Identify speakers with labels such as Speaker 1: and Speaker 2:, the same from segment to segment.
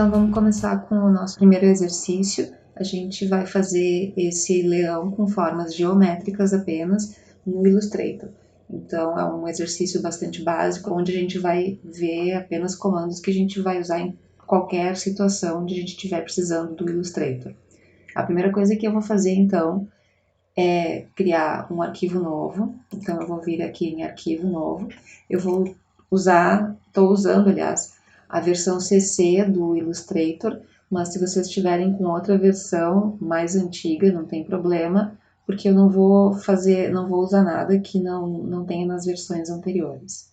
Speaker 1: Então vamos começar com o nosso primeiro exercício. A gente vai fazer esse leão com formas geométricas apenas no Illustrator. Então é um exercício bastante básico, onde a gente vai ver apenas comandos que a gente vai usar em qualquer situação onde a gente estiver precisando do Illustrator. A primeira coisa que eu vou fazer então é criar um arquivo novo. Então eu vou vir aqui em arquivo novo. Eu vou estou usando, aliás, a versão CC do Illustrator, mas se vocês estiverem com outra versão mais antiga, não tem problema, porque eu não vou usar nada que não tenha nas versões anteriores.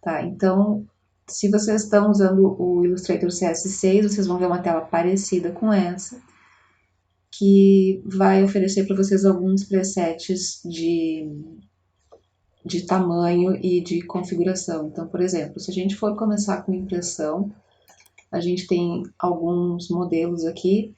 Speaker 1: Tá, então, se vocês estão usando o Illustrator CS6, vocês vão ver uma tela parecida com essa, que vai oferecer para vocês alguns presets de tamanho e de configuração. Então, por exemplo, se a gente for começar com impressão, a gente tem alguns modelos aqui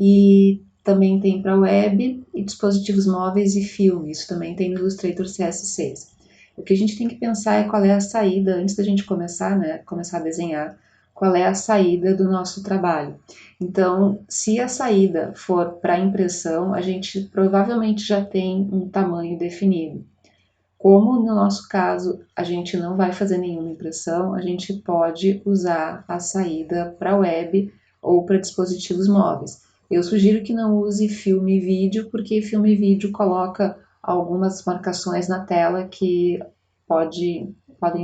Speaker 1: e também tem para web e dispositivos móveis e filme. Isso também tem no Illustrator CS6. O que a gente tem que pensar é qual é a saída, antes da gente começar a desenhar, qual é a saída do nosso trabalho. Então, se a saída for para impressão, a gente provavelmente já tem um tamanho definido. Como no nosso caso a gente não vai fazer nenhuma impressão, a gente pode usar a saída para web ou para dispositivos móveis. Eu sugiro que não use filme e vídeo, porque filme e vídeo coloca algumas marcações na tela que podem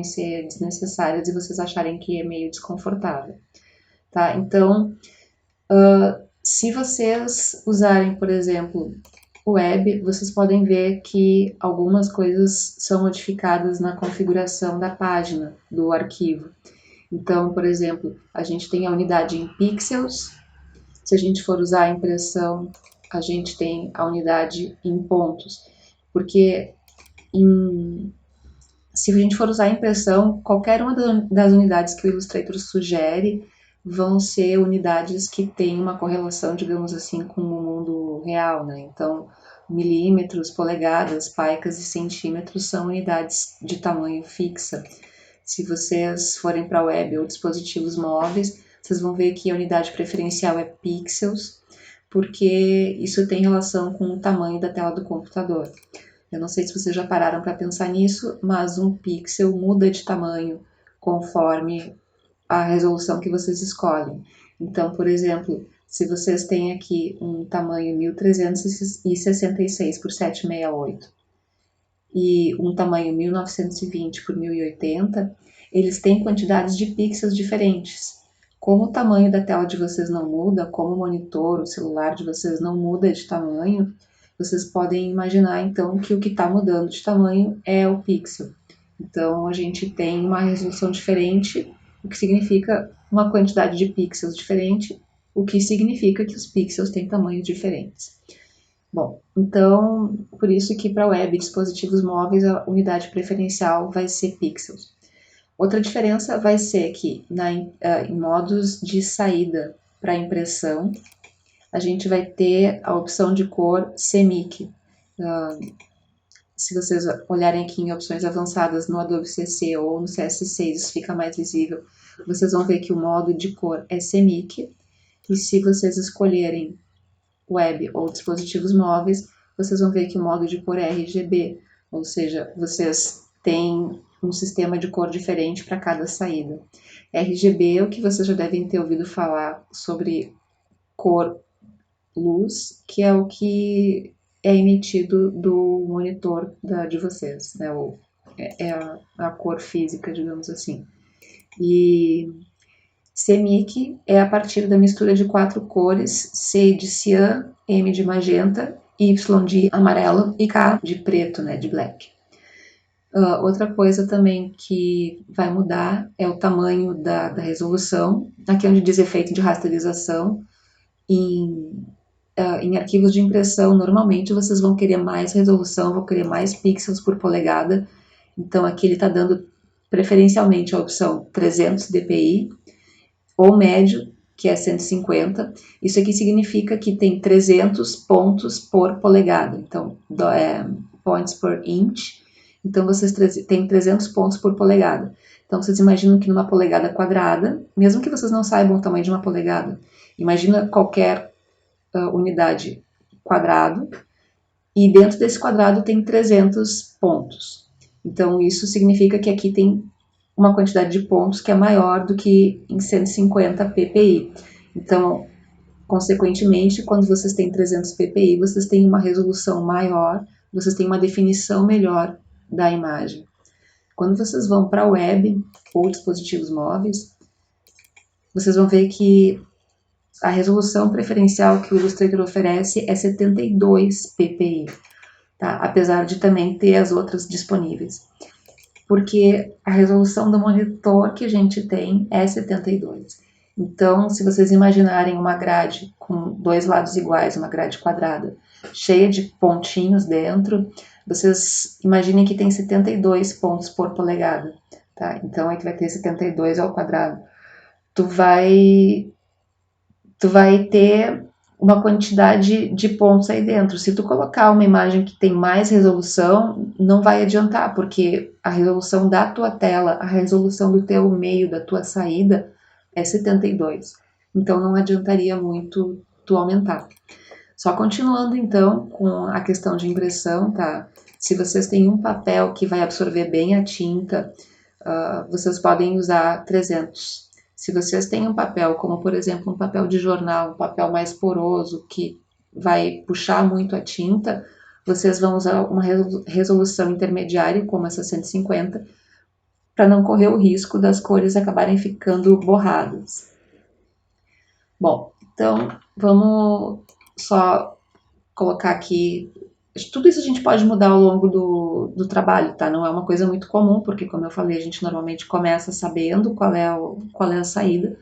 Speaker 1: ser desnecessárias e vocês acharem que é meio desconfortável. Tá? Então, se vocês usarem, por exemplo, web, vocês podem ver que algumas coisas são modificadas na configuração da página do arquivo. Então, por exemplo, a gente tem a unidade em pixels. Se a gente for usar a impressão, a gente tem a unidade em pontos. Porque se a gente for usar a impressão, qualquer uma das unidades que o Illustrator sugere vão ser unidades que têm uma correlação, digamos assim, com o mundo real, né? Então, milímetros, polegadas, paicas e centímetros são unidades de tamanho fixa. Se vocês forem para a web ou dispositivos móveis, vocês vão ver que a unidade preferencial é pixels, porque isso tem relação com o tamanho da tela do computador. Eu não sei se vocês já pararam para pensar nisso, mas um pixel muda de tamanho conforme a resolução que vocês escolhem. Então, por exemplo, se vocês têm aqui um tamanho 1366 por 768 e um tamanho 1920 por 1080, eles têm quantidades de pixels diferentes. Como o tamanho da tela de vocês não muda, como o monitor, o celular de vocês não muda de tamanho, vocês podem imaginar então que o que está mudando de tamanho é o pixel. Então a gente tem uma resolução diferente, o que significa uma quantidade de pixels diferente, o que significa que os pixels têm tamanhos diferentes. Bom, então, por isso que para web e dispositivos móveis a unidade preferencial vai ser pixels. Outra diferença vai ser que em modos de saída para impressão, a gente vai ter a opção de cor CMYK. Se vocês olharem aqui em opções avançadas no Adobe CC ou no CS6, isso fica mais visível. Vocês vão ver que o modo de cor é CMYK. E se vocês escolherem web ou dispositivos móveis, vocês vão ver que o modo de cor é RGB. Ou seja, vocês têm um sistema de cor diferente para cada saída. RGB é o que vocês já devem ter ouvido falar sobre cor luz, que é o que é emitido do monitor de vocês, né? É a cor física, digamos assim. E CMYK é a partir da mistura de 4 cores, C de cian, M de magenta, Y de amarelo e K de preto, né? De black. Outra coisa também que vai mudar é o tamanho da resolução. Aqui é onde diz efeito de rasterização. Em arquivos de impressão, normalmente vocês vão querer mais resolução, vão querer mais pixels por polegada. Então aqui ele está dando preferencialmente a opção 300 dpi ou médio, que é 150. Isso aqui significa que tem 300 pontos por polegada. Então, points per inch. Então, vocês têm 300 pontos por polegada. Então, vocês imaginam que numa polegada quadrada, mesmo que vocês não saibam o tamanho de uma polegada, imagina qualquer unidade quadrado, e dentro desse quadrado tem 300 pontos. Então, isso significa que aqui tem uma quantidade de pontos que é maior do que em 150 ppi. Então, consequentemente, quando vocês têm 300 ppi, vocês têm uma resolução maior, vocês têm uma definição melhor da imagem. Quando vocês vão para a web ou dispositivos móveis, vocês vão ver que a resolução preferencial que o Illustrator oferece é 72 ppi, tá? Apesar de também ter as outras disponíveis. Porque a resolução do monitor que a gente tem é 72. Então, se vocês imaginarem uma grade com dois lados iguais, uma grade quadrada, cheia de pontinhos dentro, vocês imaginem que tem 72 pontos por polegada, tá? Então, aí tu vai ter 72 ao quadrado. Tu vai ter uma quantidade de pontos aí dentro. Se tu colocar uma imagem que tem mais resolução, não vai adiantar, porque a resolução da tua tela, a resolução do teu meio, da tua saída, é 72. Então, não adiantaria muito tu aumentar. Só continuando, então, com a questão de impressão, tá? Se vocês têm um papel que vai absorver bem a tinta, vocês podem usar 300. Se vocês têm um papel, como por exemplo um papel de jornal, um papel mais poroso, que vai puxar muito a tinta, vocês vão usar uma resolução intermediária, como essa 150, para não correr o risco das cores acabarem ficando borradas. Bom, então vamos só colocar aqui. Tudo isso a gente pode mudar ao longo do trabalho, tá? Não é uma coisa muito comum, porque, como eu falei, a gente normalmente começa sabendo qual é a saída,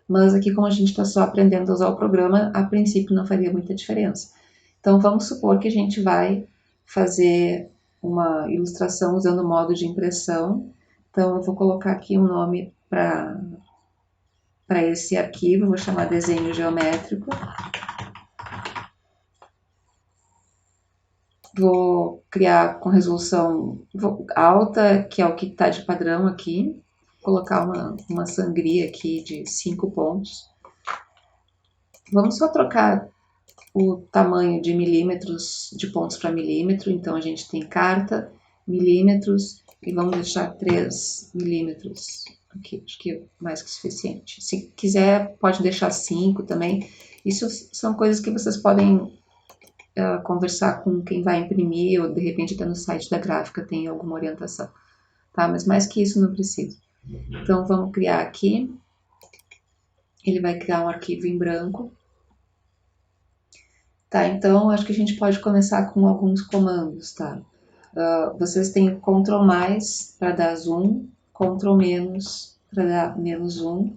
Speaker 1: mas aqui, como a gente está só aprendendo a usar o programa, a princípio não faria muita diferença. Então, vamos supor que a gente vai fazer uma ilustração usando o modo de impressão. Então, eu vou colocar aqui um nome para esse arquivo, vou chamar desenho geométrico. Vou criar com resolução alta, que é o que está de padrão aqui. Vou colocar uma sangria aqui de 5 pontos. Vamos só trocar o tamanho de milímetros, de pontos para milímetro. Então, a gente tem carta, milímetros, e vamos deixar 3 milímetros aqui. Acho que é mais que suficiente. Se quiser, pode deixar 5 também. Isso são coisas que vocês podem conversar com quem vai imprimir, ou de repente até no site da gráfica tem alguma orientação, tá? Mas mais que isso não precisa. Então vamos criar aqui, ele vai criar um arquivo em branco, tá? Então acho que a gente pode começar com alguns comandos, tá? Vocês têm Ctrl mais para dar zoom, Ctrl menos para dar menos zoom.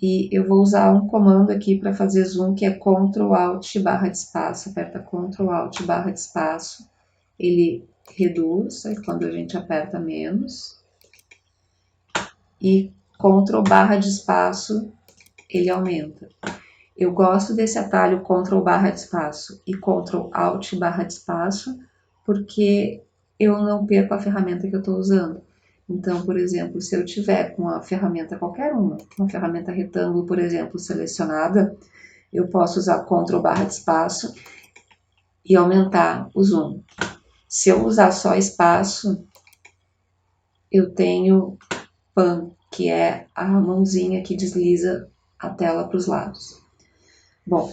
Speaker 1: E eu vou usar um comando aqui para fazer zoom, que é Ctrl Alt barra de espaço. Aperta Ctrl Alt barra de espaço, ele reduz, aí quando a gente aperta menos. E Ctrl barra de espaço, ele aumenta. Eu gosto desse atalho Ctrl barra de espaço e Ctrl Alt barra de espaço, porque eu não perco a ferramenta que eu estou usando. Então, por exemplo, se eu tiver com a ferramenta qualquer uma ferramenta retângulo, por exemplo, selecionada, eu posso usar Ctrl barra de espaço e aumentar o zoom. Se eu usar só espaço, eu tenho Pan, que é a mãozinha que desliza a tela para os lados. Bom,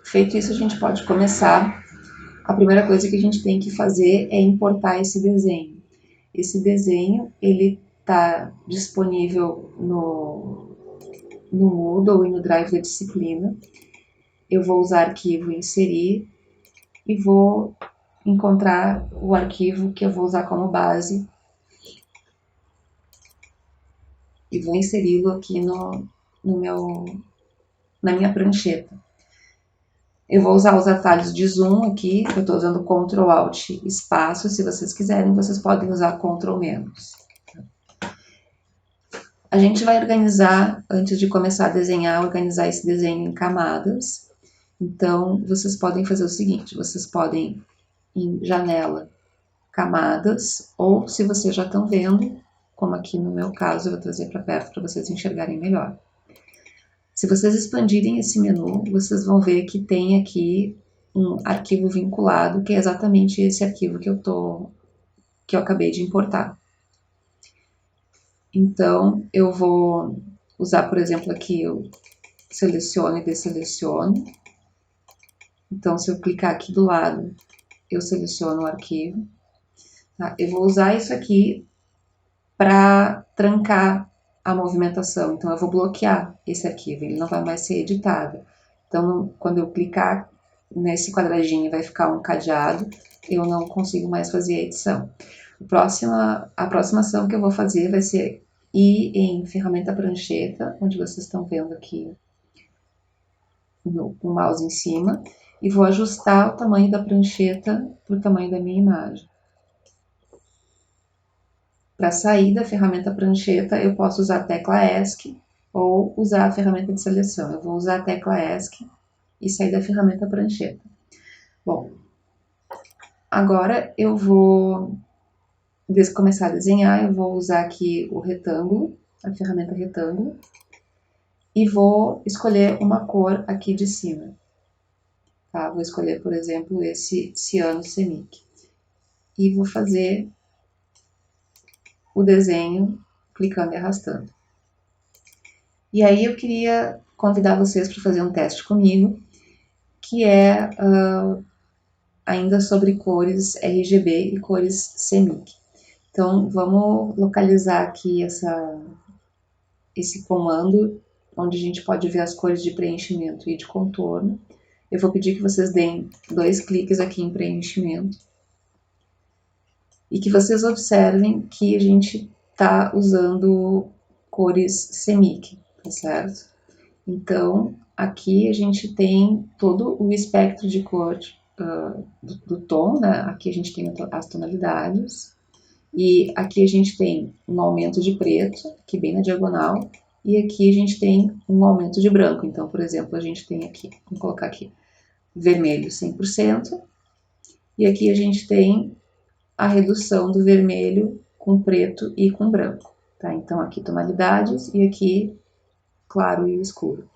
Speaker 1: feito isso, a gente pode começar. A primeira coisa que a gente tem que fazer é importar esse desenho. Esse desenho, ele está disponível no Moodle e no Drive da disciplina. Eu vou usar arquivo inserir e vou encontrar o arquivo que eu vou usar como base e vou inseri-lo aqui na minha prancheta. Eu vou usar os atalhos de zoom aqui, eu estou usando Ctrl Alt espaço. Se vocês quiserem, vocês podem usar Ctrl menos. A gente vai organizar, antes de começar a desenhar, organizar esse desenho em camadas. Então, vocês podem fazer o seguinte, vocês podem, em janela, camadas, ou se vocês já estão vendo, como aqui no meu caso, eu vou trazer para perto para vocês enxergarem melhor. Se vocês expandirem esse menu, vocês vão ver que tem aqui um arquivo vinculado, que é exatamente esse arquivo que eu acabei de importar. Então, eu vou usar, por exemplo, aqui eu seleciono e desseleciono. Então, se eu clicar aqui do lado, eu seleciono o arquivo. Tá? Eu vou usar isso aqui para trancar a movimentação. Então, eu vou bloquear esse arquivo, ele não vai mais ser editável. Então, quando eu clicar nesse quadradinho, vai ficar um cadeado, eu não consigo mais fazer a edição. A próxima ação que eu vou fazer vai ser ir em ferramenta prancheta, onde vocês estão vendo aqui o mouse em cima, e vou ajustar o tamanho da prancheta para o tamanho da minha imagem. Para sair da ferramenta prancheta, eu posso usar a tecla ESC ou usar a ferramenta de seleção. Eu vou usar a tecla ESC e sair da ferramenta prancheta. Bom, agora eu vou começar a desenhar, eu vou usar aqui o retângulo, a ferramenta retângulo, e vou escolher uma cor aqui de cima. Tá? Vou escolher, por exemplo, esse ciano semic. E vou fazer o desenho clicando e arrastando. E aí eu queria convidar vocês para fazer um teste comigo, que é ainda sobre cores RGB e cores CMYK. Então vamos localizar aqui esse comando, onde a gente pode ver as cores de preenchimento e de contorno. Eu vou pedir que vocês deem 2 cliques aqui em preenchimento e que vocês observem que a gente está usando cores CMYK, tá certo? Então, aqui a gente tem todo o espectro de cor do tom, né? Aqui a gente tem as tonalidades, e aqui a gente tem um aumento de preto, aqui bem na diagonal, e aqui a gente tem um aumento de branco. Então, por exemplo, a gente tem aqui, vamos colocar aqui, vermelho 100%, e aqui a gente tem a redução do vermelho com preto e com branco. Tá? Então, aqui tonalidades e aqui claro e escuro.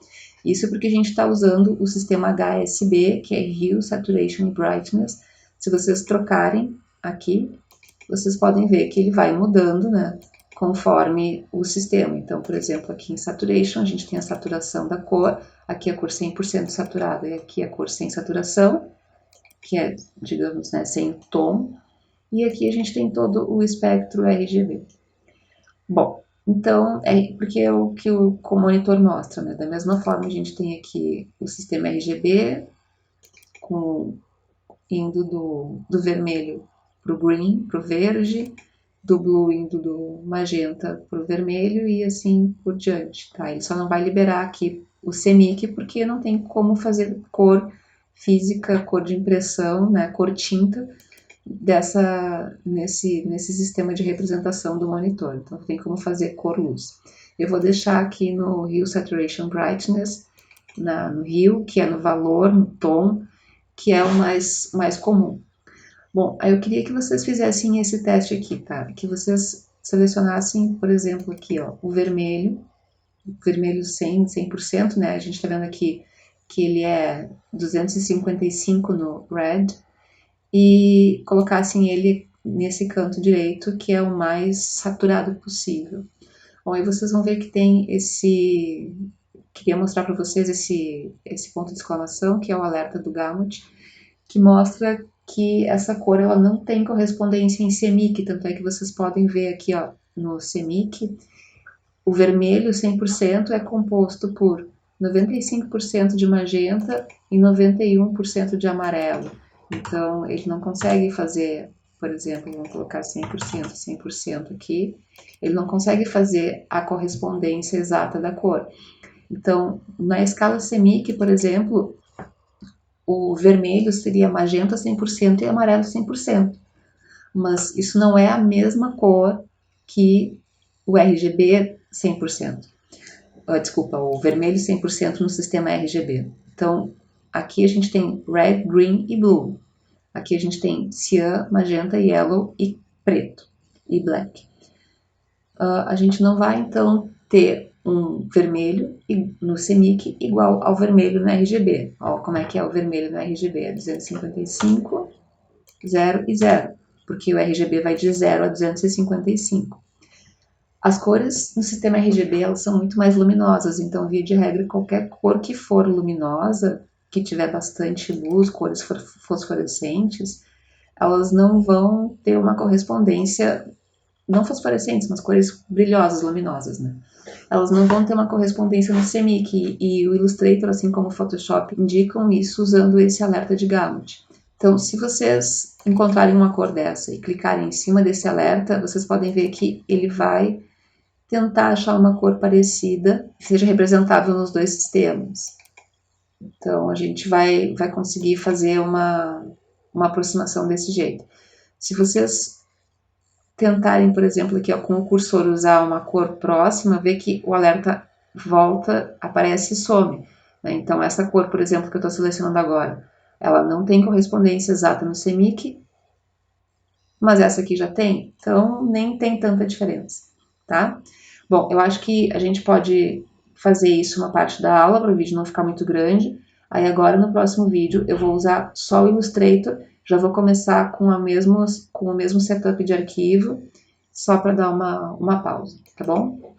Speaker 1: Isso porque a gente está usando o sistema HSB, que é Hue, Saturation e Brightness. Se vocês trocarem aqui, vocês podem ver que ele vai mudando, né, conforme o sistema. Então, por exemplo, aqui em Saturation, a gente tem a saturação da cor, aqui a cor 100% saturada e aqui a cor sem saturação, que é, digamos, né, sem tom. E aqui a gente tem todo o espectro RGB. Bom, então, é porque é o que o monitor mostra, né? Da mesma forma, a gente tem aqui o sistema RGB, indo do vermelho para o green, para o verde, do blue indo do magenta para o vermelho e assim por diante, tá? Ele só não vai liberar aqui o CMYK porque não tem como fazer cor física, cor de impressão, né? Cor tinta, nesse sistema de representação do monitor. Então, tem como fazer cor-luz. Eu vou deixar aqui no Hue Saturation Brightness, no Hue, que é no valor, no tom, que é o mais comum. Bom, aí eu queria que vocês fizessem esse teste aqui, tá? Que vocês selecionassem, por exemplo, aqui, ó, o vermelho 100%, né? A gente tá vendo aqui que ele é 255 no red, e colocassem ele nesse canto direito, que é o mais saturado possível. Bom, aí vocês vão ver que tem queria mostrar para vocês esse ponto de exclamação, que é o alerta do Gamut, que mostra que essa cor ela não tem correspondência em CMYK, tanto é que vocês podem ver aqui, ó, no CMYK, o vermelho 100% é composto por 95% de magenta e 91% de amarelo. Então, ele não consegue fazer, por exemplo, vamos colocar 100%, 100% aqui, ele não consegue fazer a correspondência exata da cor. Então, na escala CMYK, por exemplo, o vermelho seria magenta 100% e amarelo 100%. Mas isso não é a mesma cor que o RGB 100%. Desculpa, o vermelho 100% no sistema RGB. Então, aqui a gente tem red, green e blue. Aqui a gente tem cian, magenta, yellow e preto e black. A gente não vai então ter um vermelho no CMYK igual ao vermelho no RGB. Ó, como é que é o vermelho no RGB? É 255, 0 e 0, porque o RGB vai de 0 a 255. As cores no sistema RGB elas são muito mais luminosas, então, via de regra, qualquer cor que for luminosa, que tiver bastante luz, cores fosforescentes, elas não vão ter uma correspondência, não fosforescentes, mas cores brilhosas, luminosas, né? Elas não vão ter uma correspondência no CMYK, e o Illustrator, assim como o Photoshop, indicam isso usando esse alerta de Gamut. Então, se vocês encontrarem uma cor dessa e clicarem em cima desse alerta, vocês podem ver que ele vai tentar achar uma cor parecida, que seja representável nos dois sistemas. Então, a gente vai conseguir fazer uma aproximação desse jeito. Se vocês tentarem, por exemplo, aqui ó, com o cursor usar uma cor próxima, vê que o alerta volta, aparece e some. Né? Então, essa cor, por exemplo, que eu estou selecionando agora, ela não tem correspondência exata no CMYK, mas essa aqui já tem, então nem tem tanta diferença, tá? Bom, eu acho que a gente pode fazer isso uma parte da aula para o vídeo não ficar muito grande. Aí agora no próximo vídeo eu vou usar só o Illustrator, já vou começar com o mesmo setup de arquivo, só para dar uma pausa, tá bom?